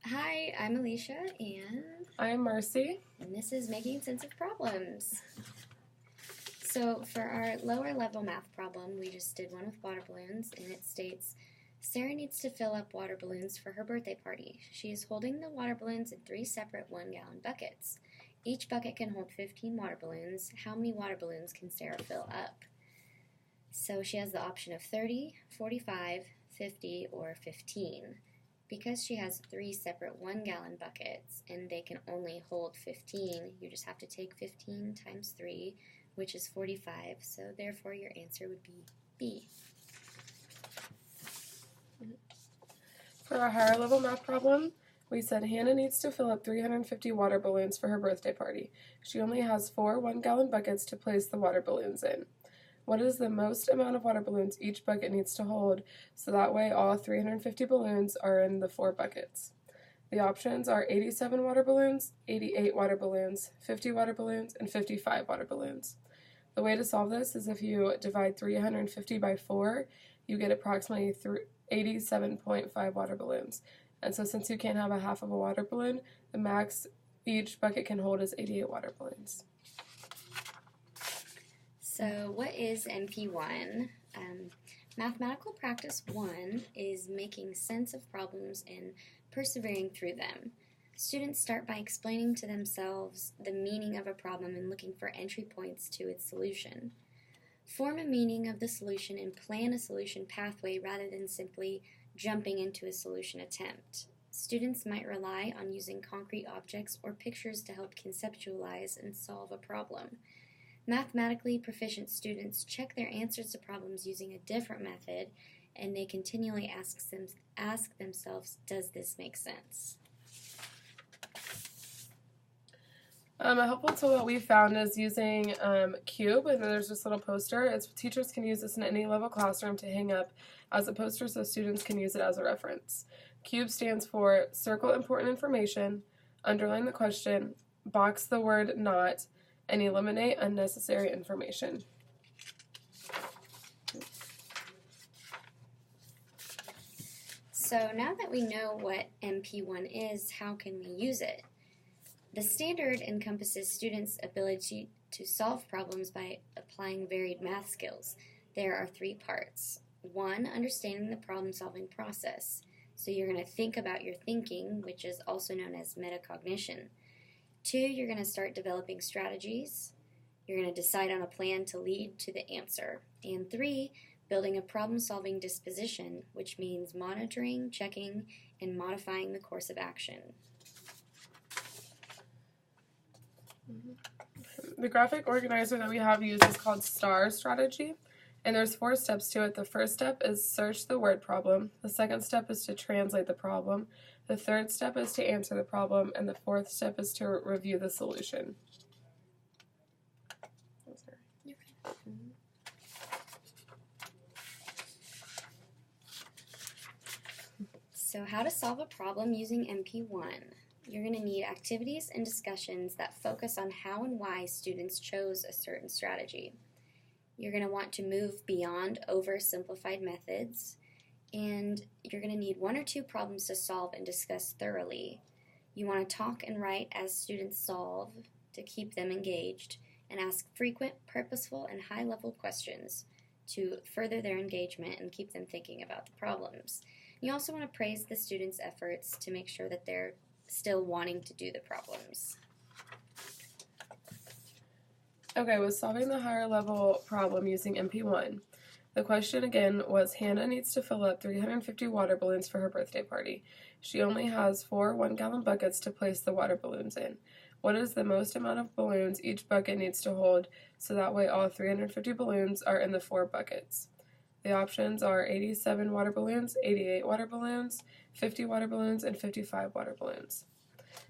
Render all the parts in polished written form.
Hi, I'm Alicia, and I'm Marcy. this is Making Sense of Problems. So for our lower level math problem, we just did one with water balloons, and it states, Sarah needs to fill up water balloons for her birthday party. She is holding the water balloons in 3 separate 1-gallon buckets. Each bucket can hold 15 water balloons. How many water balloons can Sarah fill up? So she has the option of 30, 45, 50, or 15. Because she has 3 separate 1-gallon buckets and they can only hold 15, you just have to take 15 times 3, which is 45. So therefore your answer would be B. For our higher level math problem, we said Hannah needs to fill up 350 water balloons for her birthday party. She only has 4 1-gallon buckets to place the water balloons in. What is the most amount of water balloons each bucket needs to hold, so that way all 350 balloons are in the 4 buckets? The options are 87 water balloons, 88 water balloons, 50 water balloons, and 55 water balloons. The way to solve this is if you divide 350 by 4, you get approximately 87.5 water balloons. And so since you can't have a half of a water balloon, the max each bucket can hold is 88 water balloons. So what is MP1? Mathematical practice 1 is making sense of problems and persevering through them. Students start by explaining to themselves the meaning of a problem and looking for entry points to its solution. Form a meaning of the solution and plan a solution pathway rather than simply jumping into a solution attempt. Students might rely on using concrete objects or pictures to help conceptualize and solve a problem. Mathematically proficient students check their answers to problems using a different method, and they continually ask themselves, does this make sense? A helpful tool that we found is using Cube, and there's this little poster. Teachers can use this in any level classroom to hang up as a poster so students can use it as a reference. Cube stands for circle important information, underline the question, box the word not, and eliminate unnecessary information. So now that we know what MP1 is, how can we use it? The standard encompasses students' ability to solve problems by applying varied math skills. There are 3 parts. 1, understanding the problem-solving process. So you're going to think about your thinking, which is also known as metacognition. 2, you're going to start developing strategies. You're going to decide on a plan to lead to the answer. And 3, building a problem-solving disposition, which means monitoring, checking, and modifying the course of action. The graphic organizer that we have used is called STAR strategy, and there's 4 steps to it. The first step is search the word problem. The second step is to translate the problem. The third step is to answer the problem, and the fourth step is to review the solution. So how to solve a problem using MP1. You're going to need activities and discussions that focus on how and why students chose a certain strategy. You're going to want to move beyond oversimplified methods, and you're going to need 1 or 2 problems to solve and discuss thoroughly. You want to talk and write as students solve to keep them engaged, and ask frequent, purposeful, and high-level questions to further their engagement and keep them thinking about the problems. You also want to praise the students' efforts to make sure that they're still wanting to do the problems. Okay, with solving the higher level problem using MP1, the question again was Hannah needs to fill up 350 water balloons for her birthday party. She only has 4 1-gallon buckets to place the water balloons in. What is the most amount of balloons each bucket needs to hold, so that way all 350 balloons are in the 4 buckets? The options are 87 water balloons, 88 water balloons, 50 water balloons, and 55 water balloons.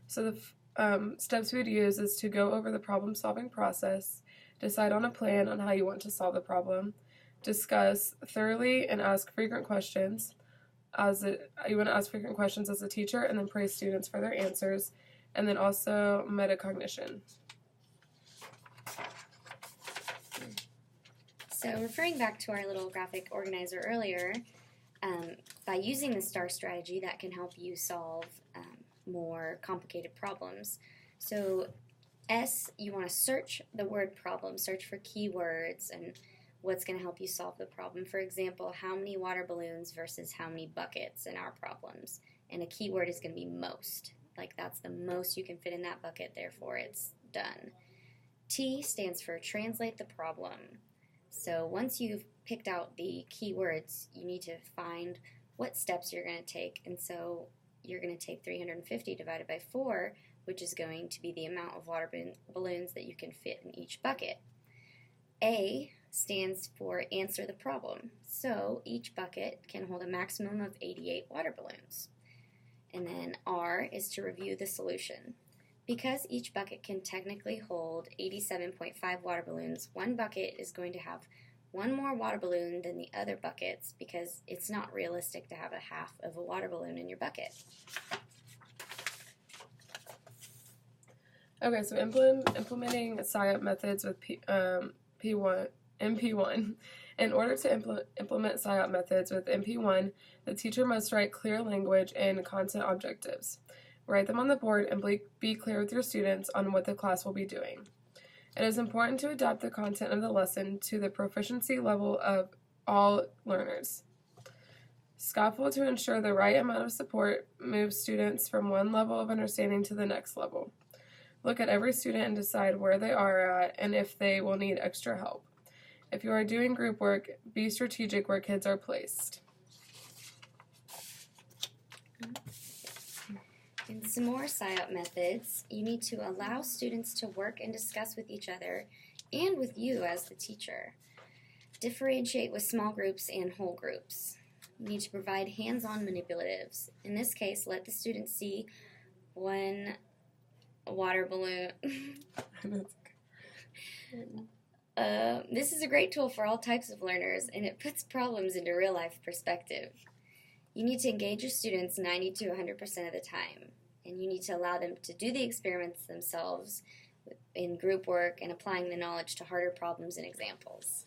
So the steps we would use is to go over the problem-solving process, decide on a plan on how you want to solve the problem, discuss thoroughly and ask frequent questions. You want to ask frequent questions as a teacher, and then praise students for their answers, and then also metacognition. So referring back to our little graphic organizer earlier, by using the STAR strategy, that can help you solve more complicated problems. So S, you want to search the word problem, search for keywords and what's going to help you solve the problem. For example, how many water balloons versus how many buckets in our problems. And a keyword is going to be most. Like that's the most you can fit in that bucket, therefore it's done. T stands for translate the problem. So once you've picked out the keywords, you need to find what steps you're going to take. And so you're going to take 350 divided by 4, which is going to be the amount of water balloons that you can fit in each bucket. A stands for answer the problem. So each bucket can hold a maximum of 88 water balloons. And then R is to review the solution. Because each bucket can technically hold 87.5 water balloons, one bucket is going to have one more water balloon than the other buckets because it's not realistic to have a half of a water balloon in your bucket. Okay, so implementing SIOP methods with MP1. In order to implement SIOP methods with MP1, the teacher must write clear language and content objectives. Write them on the board and be clear with your students on what the class will be doing. It is important to adapt the content of the lesson to the proficiency level of all learners. Scaffold to ensure the right amount of support moves students from one level of understanding to the next level. Look at every student and decide where they are at and if they will need extra help. If you are doing group work, be strategic where kids are placed. In some more SIOP methods, you need to allow students to work and discuss with each other and with you as the teacher. Differentiate with small groups and whole groups. You need to provide hands-on manipulatives. In this case, let the students see one water balloon. This is a great tool for all types of learners, and it puts problems into real-life perspective. You need to engage your students 90 to 100% of the time, and you need to allow them to do the experiments themselves in group work and applying the knowledge to harder problems and examples.